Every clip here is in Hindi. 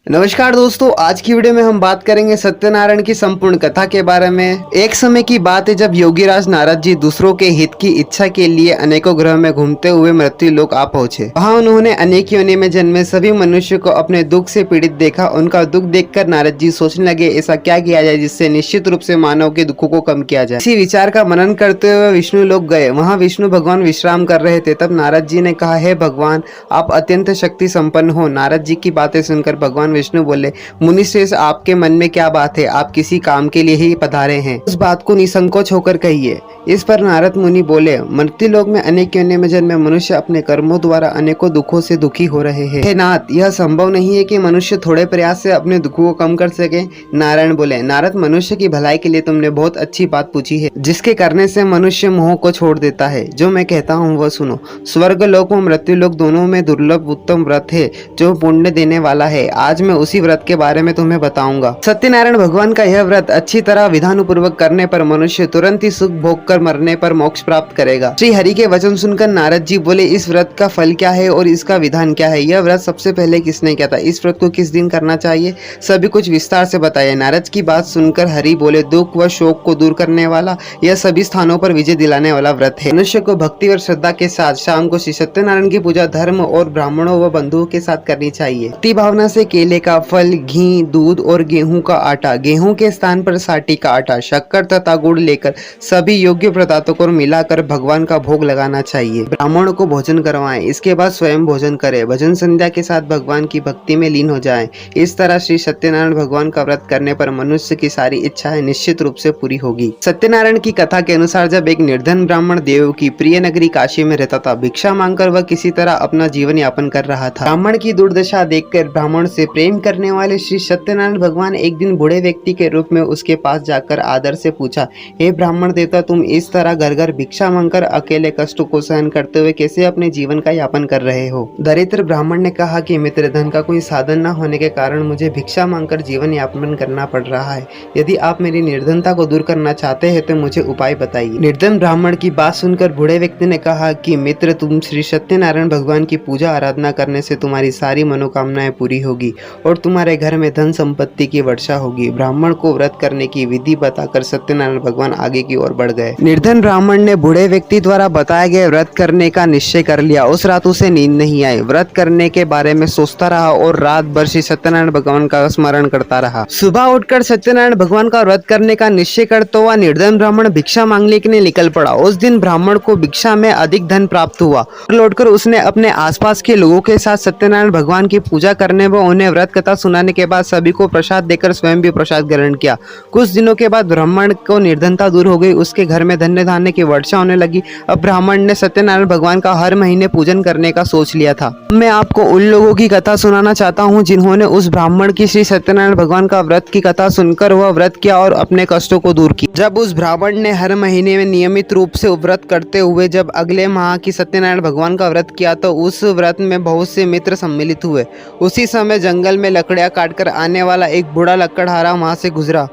नमस्कार दोस्तों, आज की वीडियो में हम बात करेंगे सत्यनारायण की संपूर्ण कथा के बारे में। एक समय की बात है जब योगीराज नारद जी दूसरों के हित की इच्छा के लिए अनेकों ग्रह में घूमते हुए मृत्यु लोक आ पहुंचे। वहां उन्होंने अनेक योनि में जन्मे सभी मनुष्य को अपने दुख से पीड़ित देखा। उनका दुख देखकर नारद जी सोचने लगे ऐसा क्या किया जाए जिससे निश्चित रूप से मानव के दुखों को कम किया जाए। इसी विचार का मनन करते हुए विष्णु लोक गए। वहाँ विष्णु भगवान विश्राम कर रहे थे। तब नारद जी ने कहा, हे भगवान, आप अत्यंत शक्ति संपन्न हो। नारद जी की बातें सुनकर भगवान विष्णु बोले, मुनिश्रेष्ठ, आपके मन में क्या बात है? आप किसी काम के लिए ही पधारे हैं, उस बात को निसंकोच होकर कहिए। इस पर नारद मुनि बोले, मृत्यु लोक में अनेक योनि में जन्मे मनुष्य अपने कर्मों द्वारा अनेकों दुखों से दुखी हो रहे हैं। हे नाथ, यह संभव नहीं है कि मनुष्य थोड़े प्रयास से अपने दुखों को कम कर सके। नारायण बोले, नारद, मनुष्य की भलाई के लिए तुमने बहुत अच्छी बात पूछी है, जिसके करने से मनुष्य मोह को छोड़ देता है। जो मैं कहता हूँ वह सुनो। स्वर्ग लोक और मृत्यु लोक दोनों में दुर्लभ उत्तम व्रत है जो पुण्य देने वाला है। आज मैं उसी व्रत के बारे में तुम्हें बताऊंगा। सत्यनारायण भगवान का यह व्रत अच्छी तरह विधानपूर्वक करने पर मनुष्य तुरंत ही सुख भोग कर मरने पर मोक्ष प्राप्त करेगा। श्री हरि के वचन सुनकर नारद जी बोले, इस व्रत का फल क्या है और इसका विधान क्या है? यह व्रत सबसे पहले किसने किया था? इस व्रत को किस दिन करना चाहिए? सभी कुछ विस्तार से बताया। नारद की बात सुनकर हरि बोले, दुख व शोक को दूर करने वाला, यह सभी स्थानों पर विजय दिलाने वाला व्रत है। मनुष्य को भक्ति और श्रद्धा के साथ शाम को श्री सत्यनारायण की पूजा धर्म और ब्राह्मणों व बंधुओं के साथ करनी चाहिए। भक्ति भावना से केले का फल, घी, दूध और गेहूं का आटा, गेहूं के स्थान पर साटी का आटा, शक्कर तथा गुड़ लेकर सभी योग्य पदार्थों को मिलाकर भगवान का भोग लगाना चाहिए। ब्राह्मणों को भोजन करवाएं, इसके बाद स्वयं भोजन करें। भजन संध्या के साथ भगवान की भक्ति में लीन हो जाएं। इस तरह श्री सत्यनारायण भगवान का व्रत करने पर मनुष्य की सारी इच्छाएं निश्चित रूप से पूरी होगी। सत्यनारायण की कथा के अनुसार जब एक निर्धन ब्राह्मण देव की प्रिय नगरी काशी में रहता था, भिक्षा मांगकर वह किसी तरह अपना जीवन यापन कर रहा था। ब्राह्मण की दुर्दशा देखकर ब्राह्मण से प्रेम करने वाले श्री सत्यनारायण भगवान एक दिन बूढ़े व्यक्ति के रूप में उसके पास जाकर आदर से पूछा, हे ब्राह्मण देवता, तुम इस तरह घर घर भिक्षा मांगकर अकेले कष्टों को सहन करते हुए कैसे अपने जीवन का यापन कर रहे हो? दरिद्र ब्राह्मण ने कहा कि मित्र, धन का कोई साधन न होने के कारण मुझे भिक्षा मांगकर जीवन यापन करना पड़ रहा है। यदि आप मेरी निर्धनता को दूर करना चाहते हैं तो मुझे उपाय बताइए। निर्धन ब्राह्मण की बात सुनकर बूढ़े व्यक्ति ने कहा कि मित्र, तुम श्री सत्यनारायण भगवान की पूजा आराधना करने से तुम्हारी सारी मनोकामनाएं पूरी होगी और तुम्हारे घर में धन संपत्ति की वर्षा होगी। ब्राह्मण को व्रत करने की विधि बताकर सत्यनारायण भगवान आगे की ओर बढ़ गए। निर्धन ब्राह्मण ने बूढ़े व्यक्ति द्वारा बताए गए व्रत करने का निश्चय कर लिया। उस रात उसे नींद नहीं आई। व्रत करने के बारे में सोचता रहा और रात भर श्री सत्यनारायण भगवान का स्मरण करता रहा। सुबह उठकर सत्यनारायण भगवान का व्रत करने का निश्चय करता हुआ निर्धन ब्राह्मण भिक्षा मांगने के लिए निकल पड़ा। उस दिन ब्राह्मण को भिक्षा में अधिक धन प्राप्त हुआ। लौटकर उसने अपने आसपास के लोगों के साथ सत्यनारायण भगवान की पूजा करने व उन्हें व्रत कथा सुनाने के बाद सभी को प्रसाद देकर स्वयं भी प्रसाद ग्रहण किया। कुछ दिनों के बाद ब्राह्मण को निर्धनता दूर हो गई। उसके घर में धन्य धान्य की वर्षा होने लगी। अब ब्राह्मण ने सत्यनारायण भगवान का हर महीने पूजन करने का सोच लिया था। मैं आपको उन लोगों की कथा सुनाना चाहता हूँ जिन्होंने उस ब्राह्मण की श्री सत्यनारायण भगवान का व्रत की कथा सुनकर वह व्रत किया और अपने कष्टों को दूर किया। जब उस ब्राह्मण ने हर महीने में नियमित रूप से व्रत करते हुए जब अगले माह की सत्यनारायण भगवान का व्रत किया तो उस व्रत में बहुत से मित्र सम्मिलित हुए। उसी समय जंगल में लकड़ियां काटकर आने वाला एक बूढ़ा लकड़हारा वहां से गुजरा।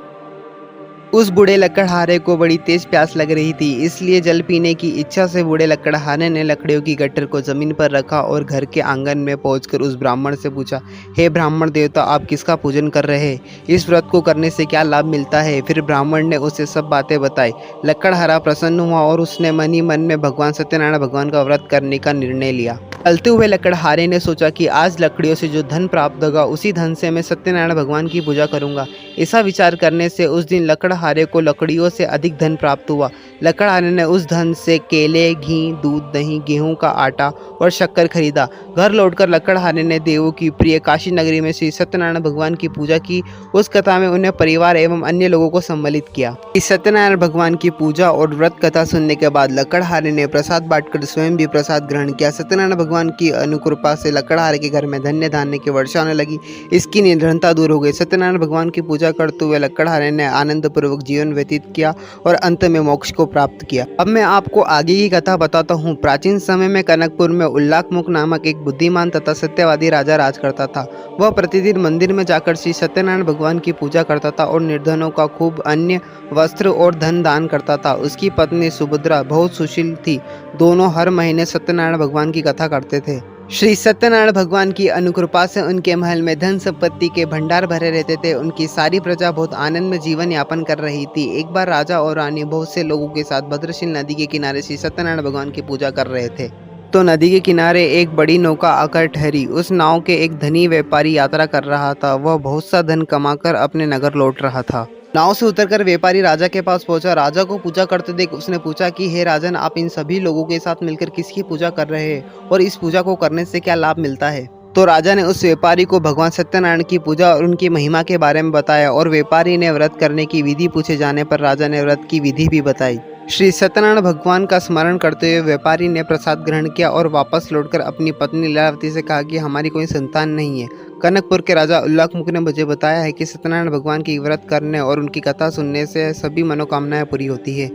उस बूढ़े लकड़हारे को बड़ी तेज प्यास लग रही थी, इसलिए जल पीने की इच्छा से बूढ़े लकड़हारे ने लकड़ियों की गट्ठर को जमीन पर रखा और घर के आंगन में पहुंचकर उस ब्राह्मण से पूछा, हे ब्राह्मण देवता, आप किसका पूजन कर रहे हैं? इस व्रत को करने से क्या लाभ मिलता है? फिर ब्राह्मण ने उसे सब बातें बताई। लकड़हारा प्रसन्न हुआ और उसने मन ही मन में भगवान सत्यनारायण भगवान का व्रत करने का निर्णय लिया। चलते हुए लकड़हारे ने सोचा कि आज लकड़ियों से जो धन प्राप्त होगा उसी धन से मैं सत्यनारायण भगवान की पूजा करूंगा। ऐसा विचार करने से उस दिन लकड़हारे को लकड़ियों से अधिक धन प्राप्त हुआ। लकड़हारे ने उस धन से केले, घी, दूध, दही, गेहूं का आटा और शक्कर खरीदा। घर लौटकर लकड़हारे ने देवों की प्रिय काशी नगरी में श्री सत्यनारायण भगवान की पूजा की। उस कथा में उन्हें परिवार एवं अन्य लोगों को सम्मिलित किया। इस सत्यनारायण भगवान की पूजा और व्रत कथा सुनने के बाद लकड़हारे ने प्रसाद बांटकर स्वयं भी प्रसाद ग्रहण किया। सत्यनारायण भगवान की अनुकृपा से लकड़हारे के घर में धन्य धान्य की वर्षा होने लगी। इसकी निर्धनता दूर हो गई। सत्यनारायण भगवान की पूजा करते हुए लकड़हारे ने आनंद पूर्वक जीवन व्यतीत किया और अंत में मोक्ष को प्राप्त किया। अब मैं आपको आगे की कथा बताता हूँ। प्राचीन समय में कनकपुर में उल्लाकमुख नामक एक बुद्धिमान तथा सत्यवादी राजा राज करता था। वह प्रतिदिन मंदिर में जाकर श्री सत्यनारायण भगवान की पूजा करता था और निर्धनों का खूब अन्य वस्त्र और धन दान करता था। उसकी पत्नी सुभद्रा बहुत सुशील थी। दोनों हर महीने सत्यनारायण भगवान की कथा करते थे। श्री सत्यनारायण भगवान की अनुकृपा से उनके महल में धन संपत्ति के भंडार भरे रहते थे। उनकी सारी प्रजा बहुत आनंद में जीवन यापन कर रही थी। एक बार राजा और रानी बहुत से लोगों के साथ भद्रशील नदी के किनारे श्री सत्यनारायण भगवान की पूजा कर रहे थे। तो नदी के किनारे एक बड़ी नौका आकर ठहरी। उस नाव के एक धनी व्यापारी यात्रा कर रहा था। वह बहुत सा धन कमाकर अपने नगर लौट रहा था। नाव से उतरकर व्यापारी राजा के पास पहुंचा। राजा को पूजा करते देख उसने पूछा कि हे राजन, आप इन सभी लोगों के साथ मिलकर किसकी पूजा कर रहे हैं और इस पूजा को करने से क्या लाभ मिलता है। तो राजा ने उस व्यापारी को भगवान सत्यनारायण की पूजा और उनकी महिमा के बारे में बताया और व्यापारी ने व्रत करने की विधि पूछे जाने पर राजा ने व्रत की विधि भी बताई। श्री सत्यनारायण भगवान का स्मरण करते हुए व्यापारी ने प्रसाद ग्रहण किया और वापस लौटकर अपनी पत्नी लीलावती से कहा कि हमारी कोई संतान नहीं है। कनकपुर के राजा उल्लाखमुख ने मुझे बताया है कि सत्यनारायण भगवान की व्रत करने और उनकी कथा सुनने से सभी मनोकामनाएं पूरी होती है।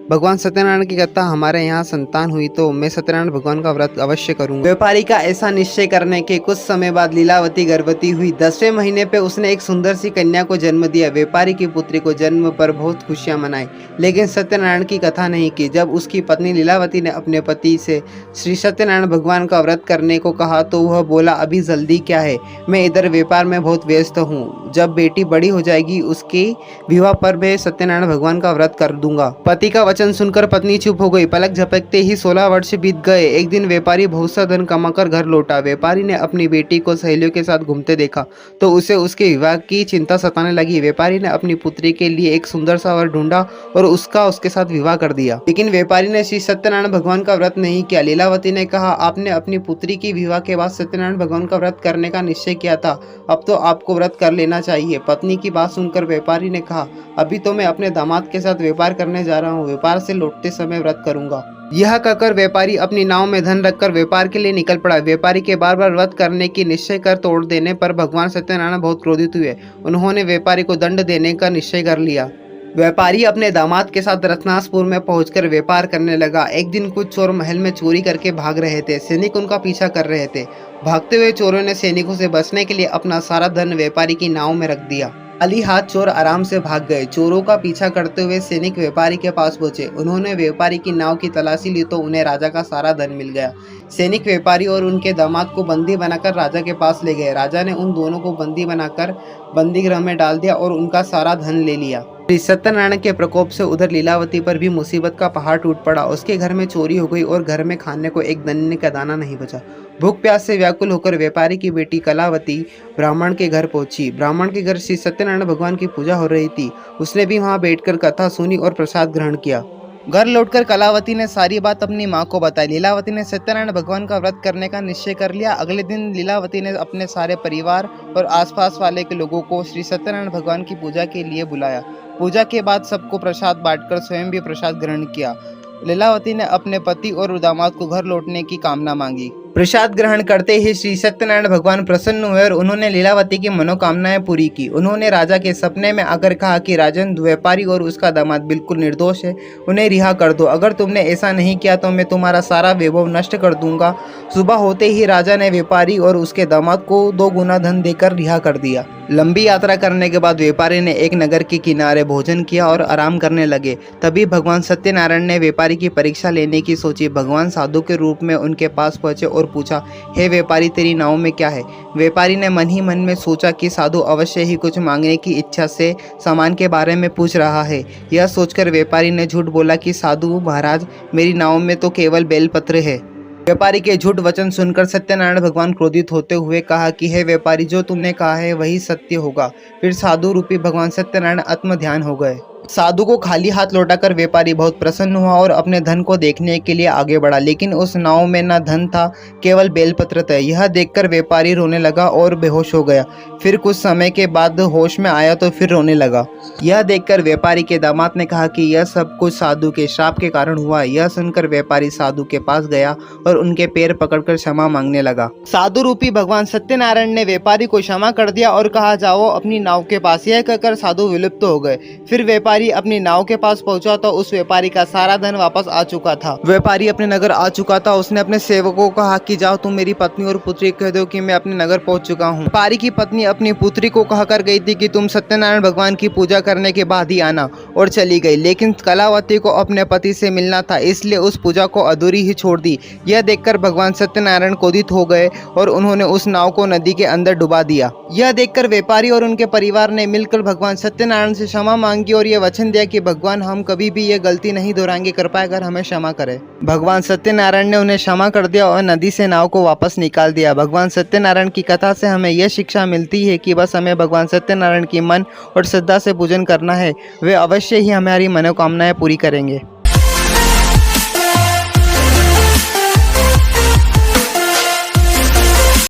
भगवान सत्यनारायण की कथा हमारे यहाँ संतान हुई तो मैं सत्यनारायण भगवान का व्रत अवश्य करूंगा। व्यापारी का ऐसा निश्चय करने के कुछ समय बाद लीलावती गर्भवती हुई। 10वें महीने पे उसने एक सुंदर सी कन्या को जन्म दिया। व्यापारी की पुत्री को जन्म पर बहुत खुशियां मनाई, लेकिन सत्यनारायण की कथा नहीं की। जब उसकी पत्नी लीलावती ने अपने पति से श्री सत्यनारायण भगवान का व्रत करने को कहा तो वह बोला, अभी जल्दी क्या है, मैं इधर व्यापार में बहुत व्यस्त हूँ। जब बेटी बड़ी हो जाएगी उसके विवाह पर मैं सत्यनारायण भगवान का व्रत कर दूंगा। पति का वचन सुनकर पत्नी चुप हो गई। पलक झपकते ही 16 वर्ष बीत गए। एक दिन व्यापारी बहुत सा धन कमाकर घर लौटा। व्यापारी ने अपनी बेटी को सहेलियों के साथ घूमते देखा तो उसे उसके विवाह की चिंता सताने लगी। व्यापारी ने अपनी पुत्री के लिए एक सुंदर सा वर ढूंढा और उसके साथ विवाह कर दिया। लेकिन व्यापारी ने श्री सत्यनारायण भगवान का व्रत नहीं किया। लीलावती ने कहा, आपने अपनी पुत्री की विवाह के बाद सत्यनारायण भगवान का व्रत करने का निश्चय किया था, अब तो आपको व्रत कर लेना चाहिए। पत्नी की बात सुनकर व्यापारी ने कहा, अभी तो मैं अपने दामाद के साथ व्यापार करने जा रहा हूँ, व्यापार से लौटते समय व्रत करूंगा। यह कहकर व्यापारी अपनी नाव में धन रखकर व्यापार के लिए निकल पड़ा। व्यापारी के बार बार व्रत करने की निश्चय कर तोड़ देने पर भगवान सत्यनारायण बहुत क्रोधित हुए। उन्होंने व्यापारी को दंड देने का निश्चय कर लिया। व्यापारी अपने दामाद के साथ रत्नासपुर में पहुंचकर व्यापार करने लगा। एक दिन कुछ चोर महल में चोरी करके भाग रहे थे। सैनिक उनका पीछा कर रहे थे। भागते हुए चोरों ने सैनिकों से बचने के लिए अपना सारा धन व्यापारी की नाव में रख दिया। खाली हाथ चोर आराम से भाग गए। चोरों का पीछा करते हुए सैनिक व्यापारी के पास पहुंचे। उन्होंने व्यापारी की नाव की तलाशी ली तो उन्हें राजा का सारा धन मिल गया। सैनिक व्यापारी और उनके दामाद को बंदी बनाकर राजा के पास ले गए। राजा ने उन दोनों को बंदी बनाकर बंदी गृह में डाल दिया और उनका सारा धन ले लिया। श्री सत्यनारायण के प्रकोप से उधर लीलावती पर भी मुसीबत का पहाड़ टूट पड़ा। उसके घर में चोरी हो गई और घर में खाने को एक दन्ने का दाना नहीं बचा। भूख प्यास से व्याकुल होकर व्यापारी की बेटी कलावती ब्राह्मण के घर पहुंची। ब्राह्मण के घर श्री सत्यनारायण भगवान की पूजा हो रही थी। उसने भी वहां बैठकर कथा सुनी और प्रसाद ग्रहण किया। घर लौटकर कलावती ने सारी बात अपनी माँ को बताई। लीलावती ने सत्यनारायण भगवान का व्रत करने का निश्चय कर लिया। अगले दिन लीलावती ने अपने सारे परिवार और आसपास वाले के लोगों को श्री सत्यनारायण भगवान की पूजा के लिए बुलाया। पूजा के बाद सबको प्रसाद बांटकर स्वयं भी प्रसाद ग्रहण किया। लीलावती ने अपने पति और दामाद को घर लौटने की कामना मांगी। प्रसाद ग्रहण करते ही श्री सत्यनारायण भगवान प्रसन्न हुए और उन्होंने लीलावती की मनोकामनाएं पूरी की। उन्होंने राजा के सपने में आकर कहा कि राजन, व्यापारी और उसका दामाद बिल्कुल निर्दोष है, उन्हें रिहा कर दो। अगर तुमने ऐसा नहीं किया तो मैं तुम्हारा सारा वैभव नष्ट कर दूंगा। सुबह होते ही राजा ने व्यापारी और उसके दामाद को 2 गुना धन देकर रिहा कर दिया। लंबी यात्रा करने के बाद व्यापारी ने एक नगर के किनारे भोजन किया और आराम करने लगे। तभी भगवान सत्यनारायण ने व्यापारी की परीक्षा लेने की सोची। भगवान साधु के रूप में उनके पास पहुंचे और पूछा, हे व्यापारी, तेरी नाव में क्या है? व्यापारी ने मन ही मन में सोचा कि साधु अवश्य ही कुछ मांगने की इच्छा से सामान के बारे में पूछ रहा है। यह सोचकर व्यापारी ने झूठ बोला कि साधु महाराज, मेरी नाव में तो केवल बेलपत्र है। व्यापारी के झूठ वचन सुनकर सत्यनारायण भगवान क्रोधित होते हुए कहा कि हे व्यापारी, जो तुमने कहा है वही सत्य होगा। फिर साधु रूपी भगवान सत्यनारायण आत्म ध्यान हो गए। साधु को खाली हाथ लौटाकर व्यापारी बहुत प्रसन्न हुआ और अपने धन को देखने के लिए आगे बढ़ा। लेकिन उस नाव में न धन था, केवल बेलपत्र थे। यह देखकर व्यापारी रोने लगा और बेहोश हो गया। फिर कुछ समय के बाद होश में आया तो फिर रोने लगा। यह देखकर व्यापारी के दामाद ने कहा कि यह सब कुछ साधु के श्राप के कारण हुआ। यह सुनकर व्यापारी साधु के पास गया और उनके पैर पकड़कर क्षमा मांगने लगा। साधु रूपी भगवान सत्यनारायण ने व्यापारी को क्षमा कर दिया और कहा, जाओ अपनी नाव के पास। यह कहकर साधु विलुप्त हो गए। फिर व्यापारी व्यापारी अपनी नाव के पास पहुंचा तो उस व्यापारी का सारा धन वापस आ चुका था। व्यापारी अपने नगर आ चुका था। उसने अपने सेवकों को कहा कि जाओ तुम मेरी पत्नी और पुत्री को कह दो कि मैं अपने नगर पहुंच चुका हूं। व्यापारी की पत्नी अपनी पुत्री को कहकर गई थी कि तुम सत्यनारायण भगवान की पूजा करने के बाद ही आना, और चली गई। लेकिन कलावती को अपने पति से मिलना था, इसलिए उस पूजा को अधूरी ही छोड़ दी। यह देखकर भगवान सत्यनारायण क्रोधित हो गए और उन्होंने उस नाव को नदी के अंदर डुबा दिया। यह देखकर व्यापारी और उनके परिवार ने मिलकर भगवान सत्यनारायण से क्षमा मांगी और यह वचन दिया कि भगवान हम कभी भी यह गलती नहीं दोहराएंगे, कृपया कर हमें क्षमा करें। भगवान सत्यनारायण ने उन्हें क्षमा कर दिया और नदी से नाव को वापस निकाल दिया। भगवान सत्यनारायण की कथा से हमें यह शिक्षा मिलती है कि बस हमें भगवान सत्यनारायण की मन और श्रद्धा से पूजन करना है, वे अवश्य ही हमारी मनोकामनाएं पूरी करेंगे।